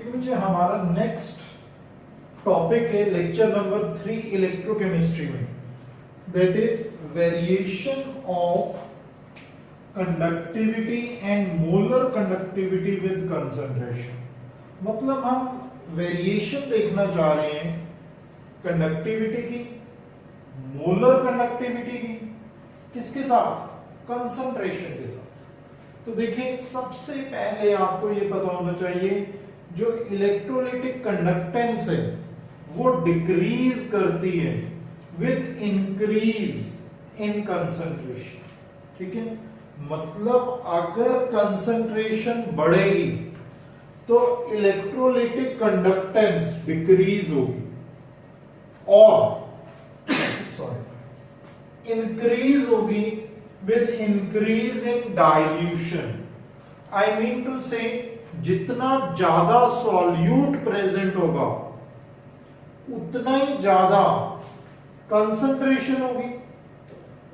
ठीक है बच्चे, हमारा नेक्स्ट टॉपिक है लेक्चर नंबर 3 इलेक्ट्रोकेमिस्ट्री में, that is variation of conductivity and molar conductivity with concentration. मतलब हम वेरिएशन देखना चाह रहे हैं कंडक्टिविटी की, मोलर कंडक्टिविटी की, किसके साथ? कंसंट्रेशन के साथ। तो देखिए, सबसे पहले आपको ये पता होना चाहिए जो इलेक्ट्रोलाइटिक कंडक्टेंस है वो डिक्रीज करती है विद इंक्रीज इन कंसंट्रेशन। ठीक है, मतलब अगर कंसंट्रेशन बढ़ेगी तो इलेक्ट्रोलाइटिक कंडक्टेंस डिक्रीज होगी और सॉरी इंक्रीज होगी with increase in dilution. I mean to say जितना ज्यादा सॉल्यूट प्रेजेंट होगा उतना ही ज्यादा कंसंट्रेशन होगी,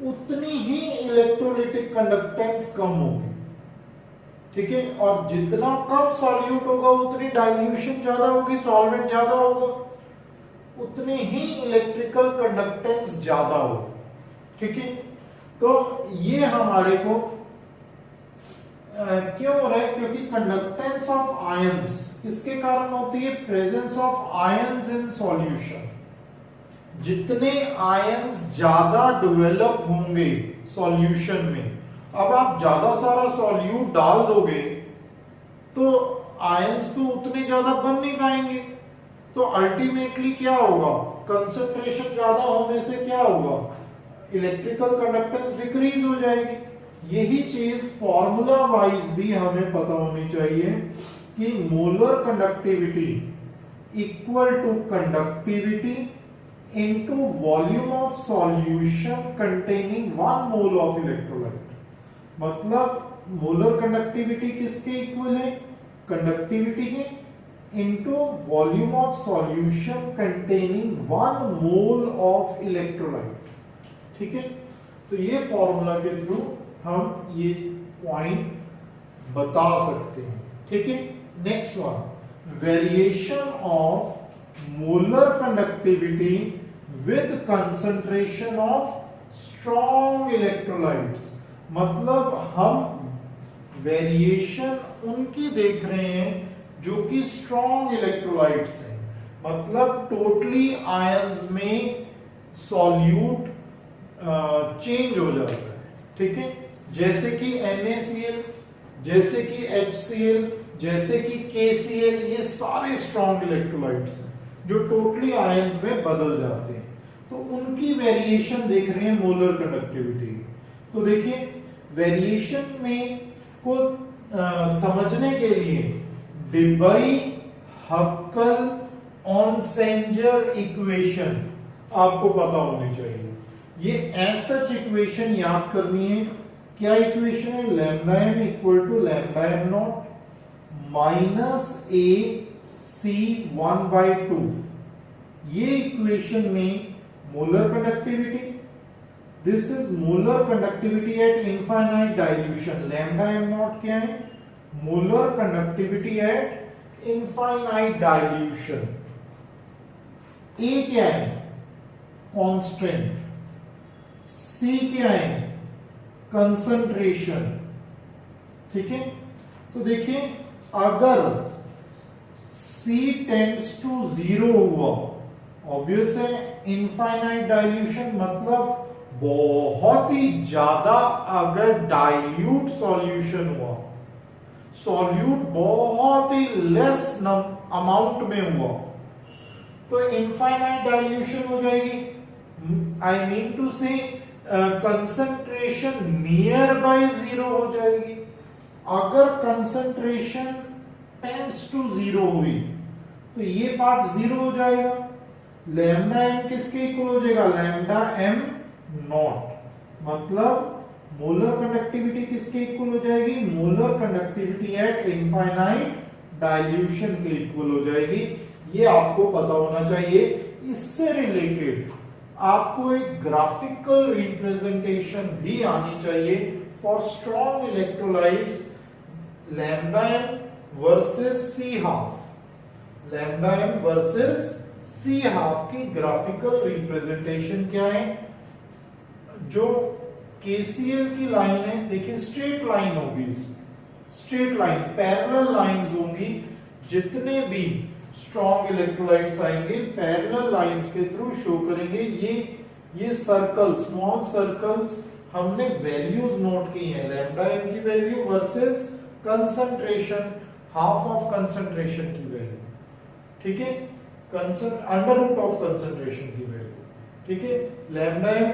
उतनी ही इलेक्ट्रोलाइटिक कंडक्टेंस कम होगी। ठीक है, और जितना कम सॉल्यूट होगा उतनी डाइल्यूशन ज्यादा होगी, सॉल्वेंट ज्यादा होगा, उतनी ही इलेक्ट्रिकल कंडक्टेंस ज्यादा होगी। ठीक है, तो ये हमारे को क्यों हो रहा है? क्योंकि कंडक्टेंस ऑफ आयंस किसके कारण होती है? Presence of ions in solution. जितने आयंस ज्यादा डेवलप होंगे सॉल्यूशन में, अब आप ज्यादा सारा सॉल्यूट डाल दोगे तो आयंस तो उतने ज्यादा बन नहीं पाएंगे, तो अल्टीमेटली क्या होगा? कंसंट्रेशन ज्यादा होने से क्या होगा? इलेक्ट्रिकल कंडक्टेंस डिक्रीज हो जाएगी। यही चीज फॉर्मूला वाइज भी हमें पता होनी चाहिए कि molar conductivity equal to conductivity into volume of solution containing 1 mole of electrolyte. मतलब मोलर कंडक्टिविटी किसके इक्वल है? कंडक्टिविटी के into volume of solution containing 1 mole of electrolyte. ठीक है, तो ये फॉर्मूला के थ्रू हम ये पॉइंट बता सकते हैं। ठीक है, next one, variation of molar conductivity with concentration of strong electrolytes. मतलब हम वेरिएशन उनकी देख रहे हैं जो कि स्ट्रॉन्ग इलेक्ट्रोलाइट्स हैं, मतलब टोटली आयंस में सॉल्यूट चेंज हो जाता है। ठीक है, जैसे कि NaCl, जैसे कि HCl, जैसे कि KCl, ये सारे स्ट्रॉन्ग इलेक्ट्रोलाइट्स हैं जो टोटली आयंस में बदल जाते हैं। तो उनकी वेरिएशन देख रहे हैं मोलर कंडक्टिविटी। तो देखिए, वेरिएशन में को समझने के लिए डिबाई हक्कल ऑनसेंजर इक्वेशन आपको पता होनी चाहिए। ये ऐसा इक्वेशन याद करनी है। क्या इक्वेशन है? Lambda m equal to lambda m not minus a c 1/2। ये इक्वेशन में molar conductivity, this is molar conductivity at infinite dilution. Lambda m not क्या है? Molar conductivity at infinite dilution. a क्या है? कांस्टेंट। C क्या है? Concentration. ठीक है, तो देखिए, अगर C टेंड्स टू 0 हुआ, ऑब्वियस है इनफाइनाइट डाइल्यूशन, मतलब बहुत ही ज्यादा अगर डाइल्यूट सॉल्यूशन हुआ, सॉल्यूट बहुत ही लेस अमाउंट में हुआ, तो इनफाइनाइट डाइल्यूशन हो जाएगी। आई मीन टू से कंसंट्रेशन नियर बाय 0 हो जाएगी। अगर कंसंट्रेशन टेंड्स टू 0 हुई तो ये पार्ट 0 हो जाएगा। लैम्डा m किसके इक्वल हो जाएगा? Lambda m not. मतलब मोलर कंडक्टिविटी किसके इक्वल हो जाएगी? Molar conductivity at infinite dilution के इक्वल हो जाएगी। ये आपको पता होना चाहिए। इससे रिलेटेड आपको एक ग्राफिकल रिप्रेजेंटेशन भी आनी चाहिए for strong electrolytes, lambda m versus C half. Lambda M versus C half की ग्राफिकल रिप्रेजेंटेशन क्या है? जो केसीएल की लाइन है, देखिए स्ट्रेट लाइन होगी, स्ट्रेट लाइन, पैरेलल लाइंस होंगी, जितने भी स्ट्रॉन्ग इलेक्ट्रोलाइट्स आएंगे पैरेलल लाइंस के थ्रू शो करेंगे। ये सर्कल, स्मॉल सर्कल्स हमने वैल्यूज नोट की हैं, लैम्डा एम की value versus concentration, half of concentration की वैल्यू, ठीक है, अंडर रूट ऑफ कंसंट्रेशन की वैल्यू, ठीक है। लैम्डा एम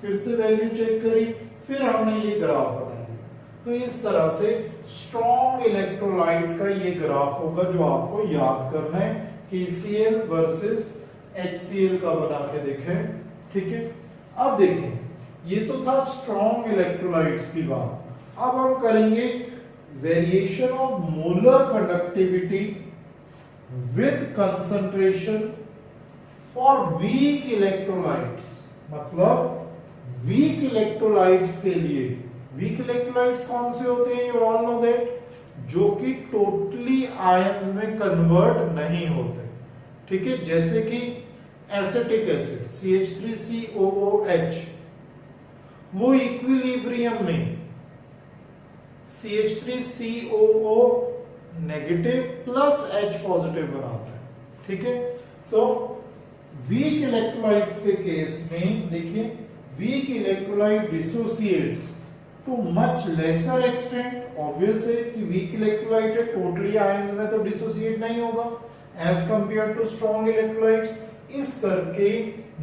फिर से वैल्यू चेक करी, फिर हमने ये ग्राफ बना दिया। तो इस तरह से स्ट्रॉन्ग इलेक्ट्रोलाइट का ये ग्राफ होगा जो आपको याद करना है, KCl वर्सेस HCl का बना के देखें, ठीक है। अब देखें, ये तो था स्ट्रॉन्ग इलेक्ट्रोलाइट्स की बात। अब हम करेंगे variation of molar conductivity with concentration for weak electrolytes. मतलब वीक इलेक्ट्रोलाइट्स के लिए, वीक इलेक्ट्रोलाइट्स कौन से होते हैं? यू ऑल नो दैट, जो कि टोटली आयंस में कन्वर्ट नहीं होते, ठीक है। जैसे कि एसिटिक एसिड CH3COOH, वो इक्विलिब्रियम में CH3COO negative plus H positive बनाता है, ठीक है। तो वीक इलेक्ट्रोलाइट्स के केस में देखिए, weak electrolyte dissociates to much lesser extent. Obvious है कि वीक इलेक्ट्रोलाइट है, टोटली आयंस में तो डिसोसिएट नहीं होगा as compared to strong electrolytes. इस करके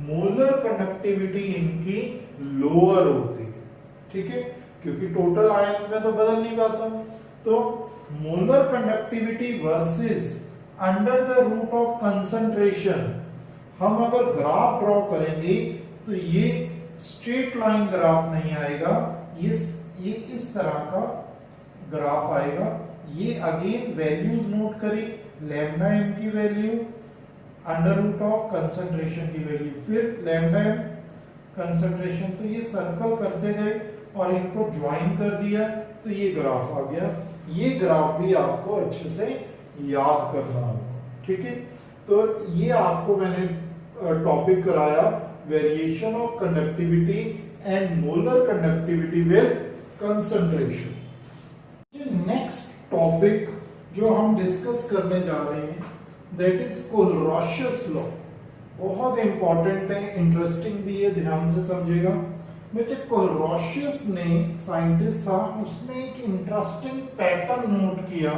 मोलर कंडक्टिविटी इनकी लोअर होती है, ठीक है, क्योंकि टोटल आयंस में तो बदल नहीं पाता। तो molar conductivity versus under the root of concentration, हम अगर ग्राफ ड्रॉ करेंगे तो ये स्ट्रेट लाइन ग्राफ नहीं आएगा, ये इस तरह का ग्राफ आएगा। ये अगेन वैल्यूज नोट करी, लैम्डा एम की value, under root of concentration की वैल्यू, फिर लैम्डा एम कंसंट्रेशन। तो ये सर्कल करते गए और इनको ज्वाइन कर दिया तो ये ग्राफ आ गया। ये ग्राफ भी आपको अच्छे से याद करना होगा, ठीक है। तो ये आपको मैंने टॉपिक कराया variation of conductivity and molar conductivity with concentration. Next topic जो हम डिस्कस करने जा रहे हैं दैट इज कोलरोशियस लॉ। बहुत इंपॉर्टेंट है, इंटरेस्टिंग भी है, ध्यान से समझिएगा। बच्चे, कोलरोशियस ने, साइंटिस्ट था, उसने एक इंटरेस्टिंग पैटर्न नोट किया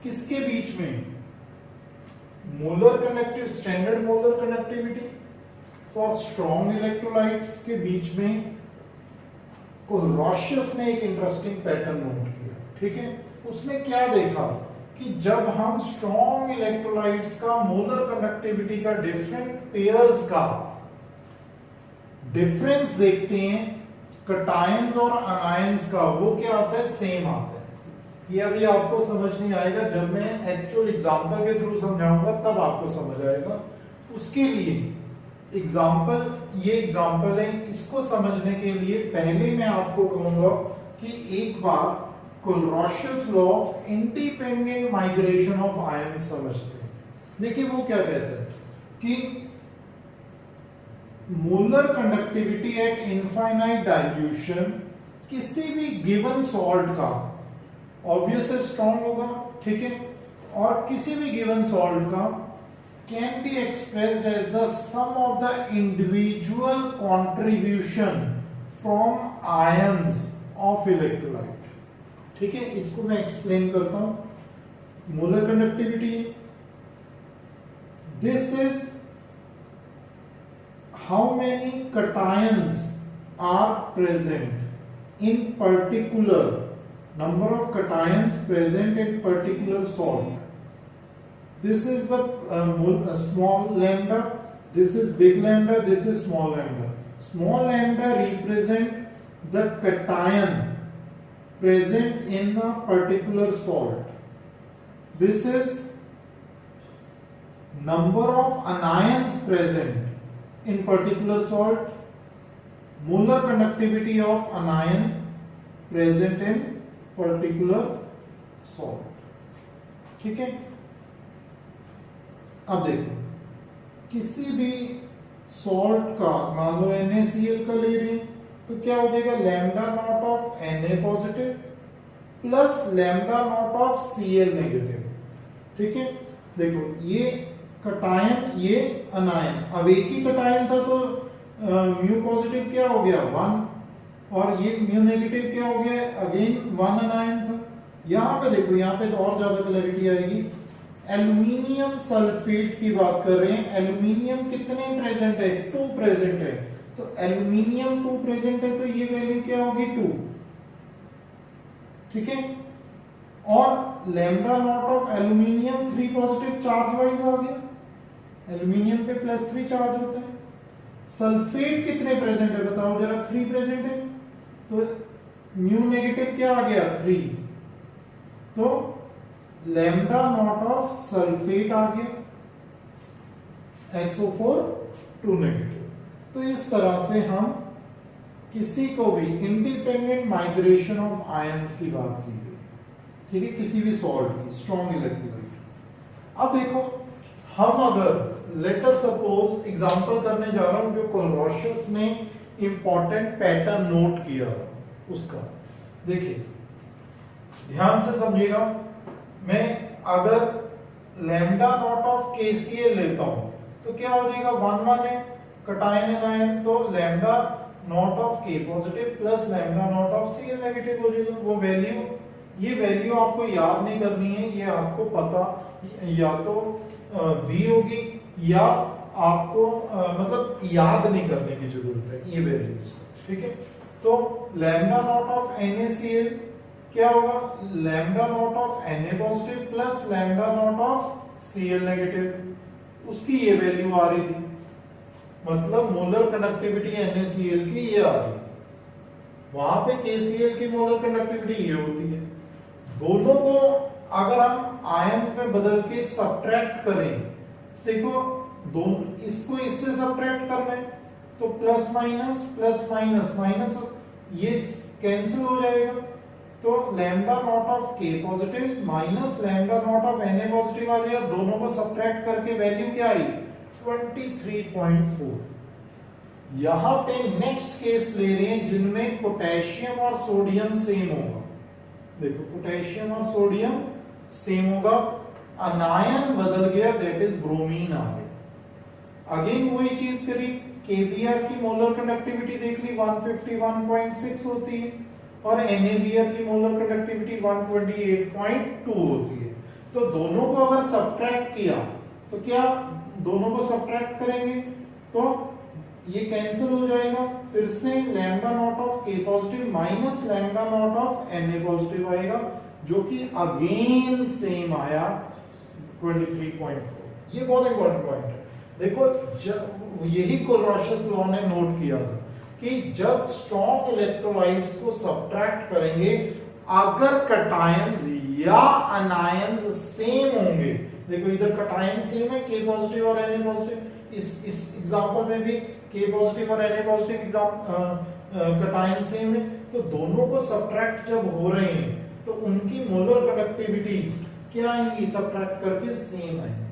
किसके बीच में? Molar conductivity, standard molar conductivity for strong electrolytes के बीच में कोलरोशियस ने एक इंटरेस्टिंग पैटर्न नोट किया, ठीक है। उसने क्या देखा कि जब हम स्ट्रॉन्ग इलेक्ट्रोलाइट्स का मोलर कंडक्टिविटी का डिफरेंट पेयर्स का डिफरेंस देखते हैं, कटायंस और अनायंस का, वो क्या आता है? सेम आता है। ये अभी आपको समझ नहीं आएगा, जब मैं एक्चुअल एग्जांपल के थ्रू समझाऊंगा तब आपको समझ आएगा। उसके लिए एग्जांपल, ये एग्जांपल है, इसको समझने के लिए पहले मैं आपको कहूंगा कि एक बार Kohlrausch's law of independent migration of ion समझते हैं। देखिए वो क्या कहता है कि molar conductivity at infinite dilution किसी भी गिवन सॉल्ट का, ऑब्वियसली स्ट्रॉन्ग होगा, ठीक है, और किसी भी गिवन सॉल्ट का can be expressed as the sum of the individual contribution from ions of electrolyte, ठीक है। इसको मैं एक्सप्लेन करता हूं। Molar conductivity, this is how many cations are present in particular, number of cations present in particular salt. This is the small lambda, this is big lambda, this is small lambda. Small lambda represent the cation present in a particular salt. This is number of anions present in particular salt, molar conductivity of anion present in particular salt, ठीक है। अब देखो किसी भी salt का मान लो NaCl का ले रहे हैं तो क्या हो जाएगा lambda naught of Na positive plus lambda naught of Cl negative. ठीक है, देखो ये कटायन ये अनायन, अब एक ही कटायन था तो म्यू पॉजिटिव क्या हो गया 1 और ये म्यू नेगेटिव क्या हो गया अगेन 1 अनायन था। यहां पे देखो यहाँ पे और ज्यादा क्लैरिटी आएगी। एल्यूमिनियम सल्फेट की बात कर रहे हैं, एल्यूमिनियम कितने प्रेजेंट है 2 प्रेजेंट है, तो एल्यूमिनियम 2 प्रेजेंट है तो ये वैल्यू क्या होगी 2। ठीक है, और lambda naught of aluminium 3 positive charge wise आ गया, एल्यूमिनियम पे +3 चार्ज होता है। सल्फेट कितने प्रेजेंट है बताओ जरा 3 प्रेजेंट है तो म्यू नेगेटिव क्या आ गया 3, तो लैम्डा नॉट ऑफ सल्फेट आ गया SO4 2 नेगेटिव। तो इस तरह से हम किसी को भी इंडिपेंडेंट माइग्रेशन ऑफ आयंस की बात की गई, ठीक है, किसी भी सॉल्ट की स्ट्रॉन्ग इलेक्ट्रोलाइट। अब देखो हम अगर लेट अस सपोज एग्जांपल करने जा रहा हूं जो कोलरोशियस ने इंपॉर्टेंट पैटर्न नोट किया उसका, देखिए ध्यान से समझिएगा। मैं अगर लैम्डा नॉट ऑफ KCl लेता हूं तो क्या हो जाएगा 1 1 है कटायन आयन, तो lambda naught of K positive plus lambda naught of Cl negative हो जाएगा। वो वैल्यू, ये वैल्यू आपको याद नहीं करनी है, ये आपको पता या तो दी होगी या आपको मतलब याद नहीं करने की जरूरत है ये वैल्यूज। ठीक है, तो लैम्डा नॉट ऑफ NaCl क्या होगा lambda naught of Na positive plus lambda naught of Cl negative, उसकी ये वैल्यू आ रही थी, मतलब मोलर कंडक्टिविटी NaCl की ये आ रही है, वहां पे KCl की मोलर कंडक्टिविटी ये होती है। दोनों को अगर हम आयंस में बदल के सब्ट्रैक्ट करें, देखो दोनों इसको इससे सब्ट्रैक्ट करना है तो प्लस माइनस माइनस ये कैंसिल हो जाएगा, तो lambda naught of K positive minus lambda naught of Na positive आ जाएगा। दोनों को सब्ट्रैक्ट करके वैल्यू क्या आई 23.4। यहां पे नेक्स्ट केस ले रहे हैं जिनमें पोटेशियम और सोडियम सेम होगा। देखो पोटेशियम और सोडियम सेम होगा, अनायन बदल गया दैट इज ब्रोमीन आ गया। अगेन वही चीज करी, KBr की मोलर कंडक्टिविटी देख ली 151.6 होती है और NaBr की मोलर कंडक्टिविटी 128.2 होती है। तो दोनों को अगर सब्ट्रैक्ट किया तो क्या दोनों को सब्ट्रैक्ट करेंगे तो ये कैंसिल हो जाएगा, फिर से lambda naught of K positive minus lambda naught of Na positive आएगा जो कि अगेन सेम आया 23.4। ये बहुत इंपॉर्टेंट पॉइंट है। देखो जब यही कोलरोशियस लॉ ने नोट किया था कि जब स्ट्रॉन्ग इलेक्ट्रोलाइट्स को सब्ट्रैक्ट करेंगे अगर कटायंस या अनायंस सेम होंगे, देखो इधर कटायन सेम है K पॉजिटिव और Na पॉजिटिव, इस एग्जांपल में भी K पॉजिटिव और Na पॉजिटिव कटायन सेम है, तो दोनों को सब्ट्रैक्ट जब हो रहे हैं तो उनकी मोलर कंडक्टिविटीज क्या आएंगी सब्ट्रैक्ट करके सेम आएंगी।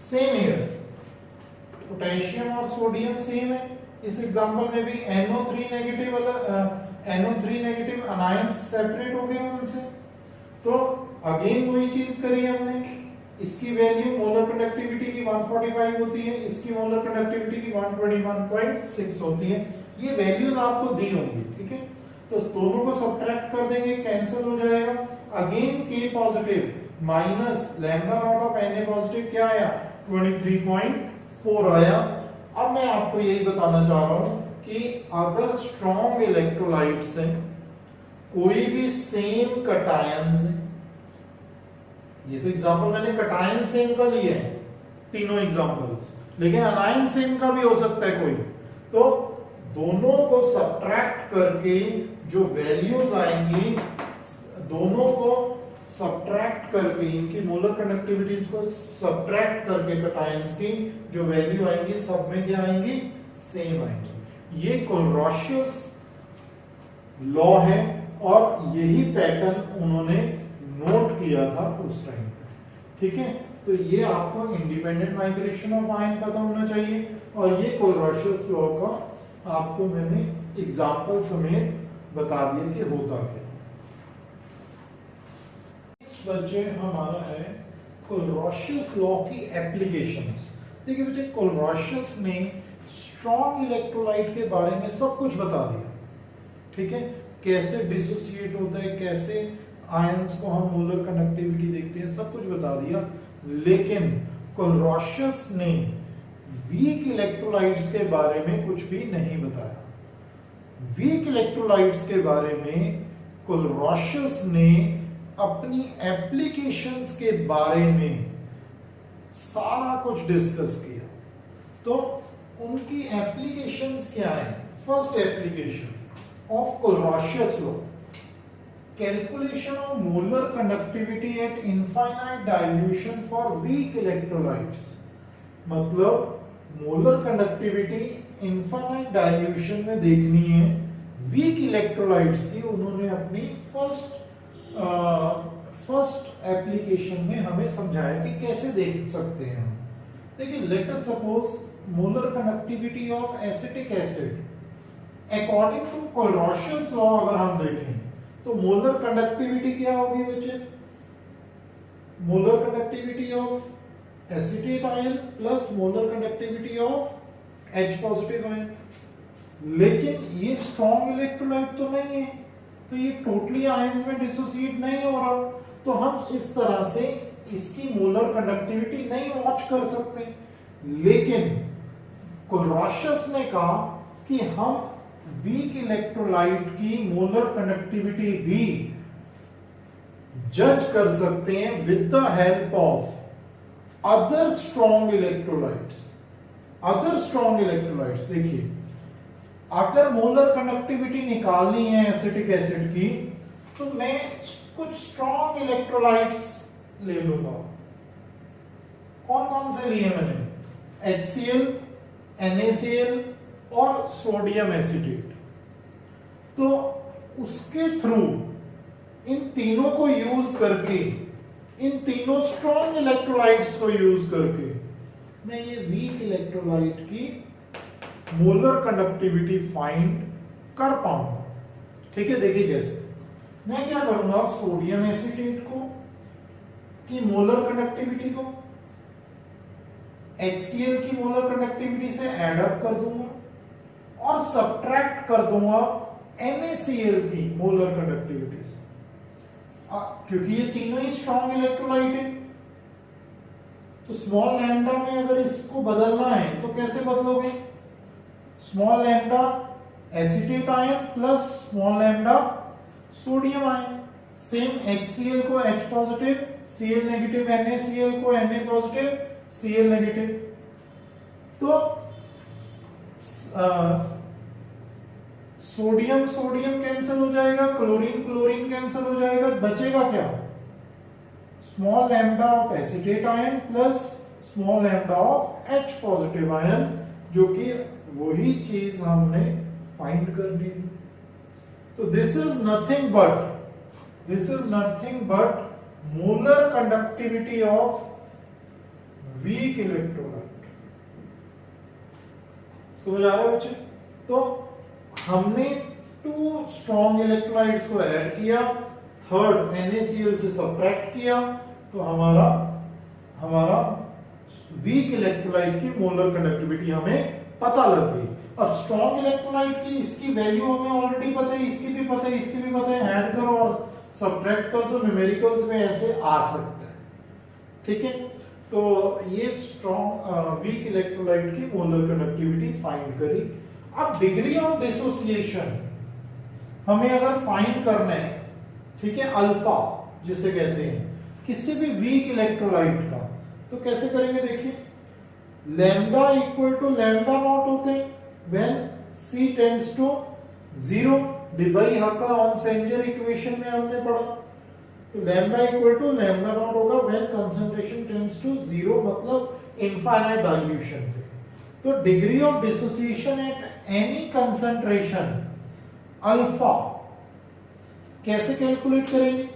सेम है, पोटेशियम और सोडियम सेम है, इस एग्जांपल में भी NO3 नेगेटिव अनायंस सेपरेट हो गए उनसे, तो अगेन वही चीज करी हमने, इसकी वैल्यू मोलर कंडक्टिविटी की 145 होती है, इसकी मोलर कंडक्टिविटी की 121.6 होती है। ये वैल्यूज आपको दी होंगी, ठीक है, तो दोनों को सब्ट्रैक्ट कर देंगे, कैंसिल हो जाएगा। Again K positive minus lambda naught of Na positive क्या आया 23.4 आया। अब मैं आपको यही बताना चाह रहा हूं कि अगर स्ट्रॉन्ग इलेक्ट्रोलाइट्स हैं, कोई भी सेम कटायंस है, ये तो एग्जांपल मैंने कटायन सेम का लिए हैं तीनों एग्जांपल्स, लेकिन अनायन सेम का भी हो सकता है कोई, तो दोनों को सब्ट्रैक्ट करके जो वैल्यूज आएंगी, दोनों को सब्ट्रैक्ट करके इनकी मोलर कंडक्टिविटीज को सब्ट्रैक्ट करके कटायंस की जो वैल्यू आएंगी सब में क्या आएंगी सेम आएंगी। ये कोलरोशियस लॉ है और यही पैटर्न उन्होंने नोट किया था उस टाइम पे। ठीक है, तो ये आपको इंडिपेंडेंट माइग्रेशन ऑफ आयन पता होना चाहिए, और ये कोलरोशियस लॉ का आपको मैंने एग्जांपल समेत बता दिया कि होता क्या। नेक्स्ट बच्चे हमारा है कोलरोशियस लॉ की एप्लीकेशंस। देखिए बच्चे, कोलरोशियस ने स्ट्रॉन्ग इलेक्ट्रोलाइट के बारे में सब कुछ बता दिया, ठीक है, कैसे डिसोसिएट होता है, कैसे आयंस को हम मोलर कंडक्टिविटी देखते हैं, सब कुछ बता दिया। लेकिन कोलरोशियस ने वीक इलेक्ट्रोलाइट्स के बारे में कुछ भी नहीं बताया। वीक इलेक्ट्रोलाइट्स के बारे में कोलरोशियस ने अपनी एप्लीकेशंस के बारे में सारा कुछ डिस्कस किया। तो उनकी एप्लीकेशंस क्या है? First application of Kohlrausch's law, calculation of molar conductivity at infinite dilution for weak electrolytes। मतलब मोलर कंडक्टिविटी इनफाइनाइट डाइल्यूशन में देखनी है वीक इलेक्ट्रोलाइट्स की। उन्होंने अपनी फर्स्ट एप्लीकेशन में हमें समझाया कि कैसे देख सकते हैं हम। देखिए, let us suppose molar conductivity of acetic acid according to Kohlrausch's law अगर हम देखें तो मोलर कंडक्टिविटी क्या होगी बच्चे? Molar conductivity of acetate ion plus molar conductivity of H positive ion. लेकिन ये स्ट्रॉन्ग इलेक्ट्रोलाइट तो नहीं है, तो ये टोटली आयंस में डिसोसिएट नहीं हो रहा, तो हम इस तरह से इसकी मोलर कंडक्टिविटी नहीं वॉच कर सकते। लेकिन कोलरोशियस ने कहा कि हम वीक इलेक्ट्रोलाइट की मोलर कंडक्टिविटी भी जज कर सकते हैं with the help of other strong electrolytes. Other strong electrolytes, देखिए, अगर मोलर कंडक्टिविटी निकालनी है एसिटिक एसिड की तो मैं कुछ स्ट्रॉन्ग इलेक्ट्रोलाइट्स ले लूंगा। कौन कौन से लिए मैंने? HCl, NaCl और सोडियम एसिटेट। तो उसके थ्रू इन तीनों को यूज करके, इन तीनों स्ट्रॉन्ग इलेक्ट्रोलाइट्स को यूज करके मैं ये वीक इलेक्ट्रोलाइट की मोलर कंडक्टिविटी फाइंड कर पाऊंगा। ठीक है, देखिए कैसे। मैं क्या करूंगा, सोडियम एसिटेट को की मोलर कंडक्टिविटी को HCl की मोलर कंडक्टिविटी से ऐड अप कर दूंगा और सब्ट्रैक्ट कर दूंगा NaCl की मोलर कंडक्टिविटी से, क्योंकि ये तीनों ही स्ट्रॉन्ग इलेक्ट्रोलाइट है। तो स्मॉल लैम्डा में अगर इसको बदलना है तो कैसे बदलोगे? Small lambda acetate ion plus small lambda sodium ion. Same HCl को H positive, Cl negative, NaCl को Na पॉजिटिव, Cl नेगेटिव। तो सोडियम सोडियम कैंसिल हो जाएगा, क्लोरीन क्लोरीन कैंसिल हो जाएगा, बचेगा क्या? Small lambda of acetate ion plus small lambda of H positive ion, जो कि वही चीज हमने फाइंड करनी थी। तो this is nothing but molar conductivity of weak electrolyte. समझ आ रहा है बच्चे? तो हमने टू स्ट्रॉन्ग इलेक्ट्रोलाइट्स को ऐड किया, थर्ड NaCl से सब्ट्रैक्ट किया, तो हमारा वीक इलेक्ट्रोलाइट की मोलर कंडक्टिविटी हमें पता लग गई। अब स्ट्रॉन्ग इलेक्ट्रोलाइट की इसकी वैल्यू हमें ऑलरेडी पता है, इसकी भी पता है, इसकी भी पता है, ऐड करो और सब्ट्रैक्ट कर दो, न्यूमेरिकल्स में ऐसे आ सकता है। ठीक है, तो ये स्ट्रॉन्ग वीक इलेक्ट्रोलाइट की मोलर कंडक्टिविटी फाइंड करी। अब डिग्री ऑफ डिसोसिएशन हमें अगर फाइंड करना है, ठीक है, अल्फा जिसे कहते हैं किसी भी वीक इलेक्ट्रोलाइट का, तो कैसे करेंगे? देखिए, lambda equal to lambda naught होते हैं when C tends to 0। Debye Hückel Onsager equation में हमने पढ़ा, तो lambda equal to lambda naught होगा व्हेन कंसंट्रेशन टेंड्स टू 0, मतलब इनफाइनाइट डाइल्यूशन पे। तो degree of dissociation at any concentration alpha कैसे कैलकुलेट करेंगे?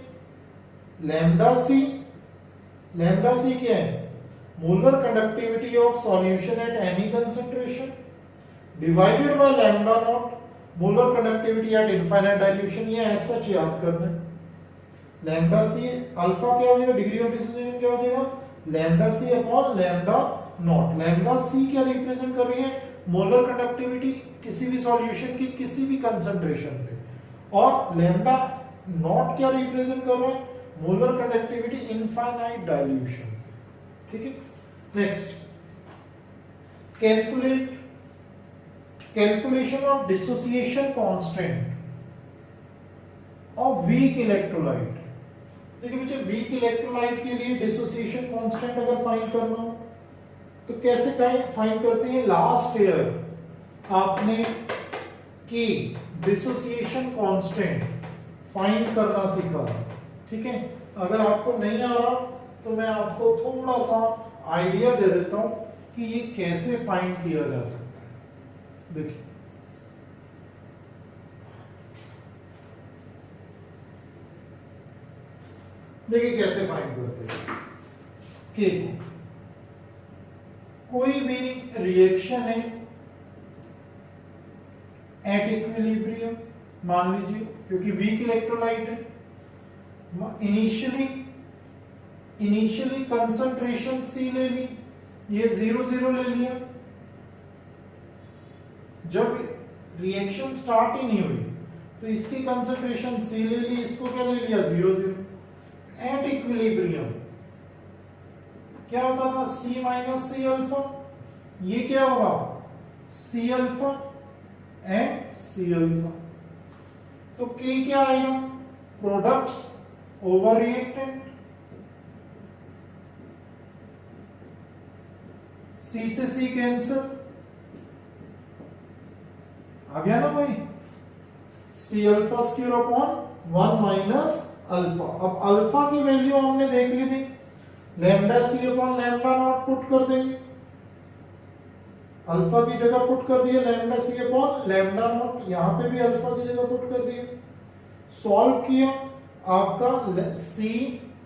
लैम्डा C लैम्डा सी क्या है? Molar conductivity of solution at any concentration divided by lambda naught molar conductivity at infinite dilution. ये ऐसा सच याद करना है। लैम्डा सी अल्फा क्या हो जाएगा? डिग्री ऑफ डिसोसिएशन क्या हो जाएगा? Lambda C upon lambda naught. Lambda C क्या रिप्रेजेंट कर रही है? मोलर कंडक्टिविटी किसी भी सॉल्यूशन की किसी भी कंसंट्रेशन पे, और लैम्डा नॉट क्या रिप्रेजेंट कर रहा है? Molar conductivity infinite dilution. ठीक है, next calculation of dissociation constant of weak electrolyte. देखिए बच्चे, वीक इलेक्ट्रोलाइट के लिए डिसोसिएशन कांस्टेंट अगर फाइंड करना हो तो कैसे फाइंड करते हैं? लास्ट ईयर आपने की डिसोसिएशन कांस्टेंट फाइंड करना सीखा। ठीक है, अगर आपको नहीं आ रहा तो मैं आपको थोड़ा सा आइडिया दे देता हूं कि ये कैसे फाइंड किया जा सकता है। देखिए, कैसे फाइंड करते हैं कि कोई भी रिएक्शन है एट इक्विलिब्रियम, मान लीजिए, क्योंकि वीक इलेक्ट्रोलाइट है, इनिशियली कंसंट्रेशन सी ले ली, ये 0 ले लिया। जब रिएक्शन स्टार्ट ही नहीं हुई तो इसकी कंसंट्रेशन सी ले ली, इसको क्या ले लिया? 0 एट इक्विलिब्रियम क्या होता था? C minus C alpha. ये क्या होगा? C alpha and C alpha. तो K क्या आएगा? Products over reactant. C से C कैंसिल, आ गया ना भाई? C alpha square upon 1 minus alpha. अब अल्फा की वैल्यू हमने देख ली थी, lambda C upon lambda not put कर देंगे। अल्फा की जगह पुट कर दिया lambda C upon lambda not, यहां पे भी अल्फा की जगह पुट कर दिया। सॉल्व किया, आपका C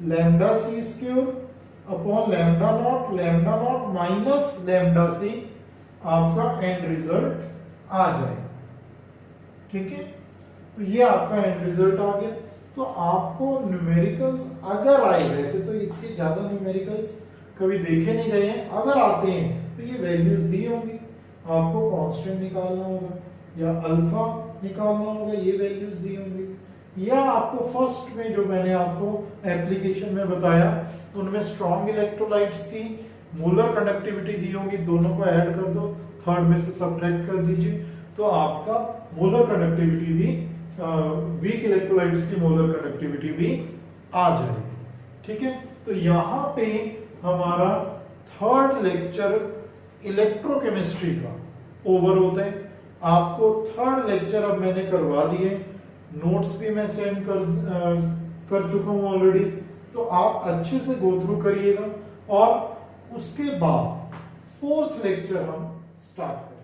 lambda C square upon lambda naught minus lambda C, आपका एंड रिजल्ट आ जाएगा। ठीक है, तो ये आपका एंड रिजल्ट आ गया। तो आपको न्यूमेरिकल्स अगर आए, वैसे तो इसके ज्यादा न्यूमेरिकल्स कभी देखे नहीं गए हैं, अगर आते हैं तो ये वैल्यूज दी होंगी, आपको कांस्टेंट निकालना होगा या अल्फा निकालना होगा, ये वैल्यूज दी होंगी। या आपको फर्स्ट में जो मैंने आपको एप्लीकेशन में बताया उनमें स्ट्रॉन्ग इलेक्ट्रोलाइट्स की मोलर कंडक्टिविटी दी होगी, दोनों को ऐड कर दो, थर्ड में से सब्ट्रैक्ट कर दीजिए, तो आपका मोलर कंडक्टिविटी भी वीक इलेक्ट्रोलाइट्स की मोलर कंडक्टिविटी भी आ जाएगी। ठीक है, तो यहां पे हमारा थर्ड लेक्चर इलेक्ट्रोकेमिस्ट्री का ओवर होता है। आपको थर्ड लेक्चर अब मैंने करवा दिए, नोट्स भी मैं सेंड कर चुका हूं ऑलरेडी, तो आप अच्छे से गो थ्रू करिएगा और उसके बाद फोर्थ लेक्चर हम स्टार्ट करेंगे।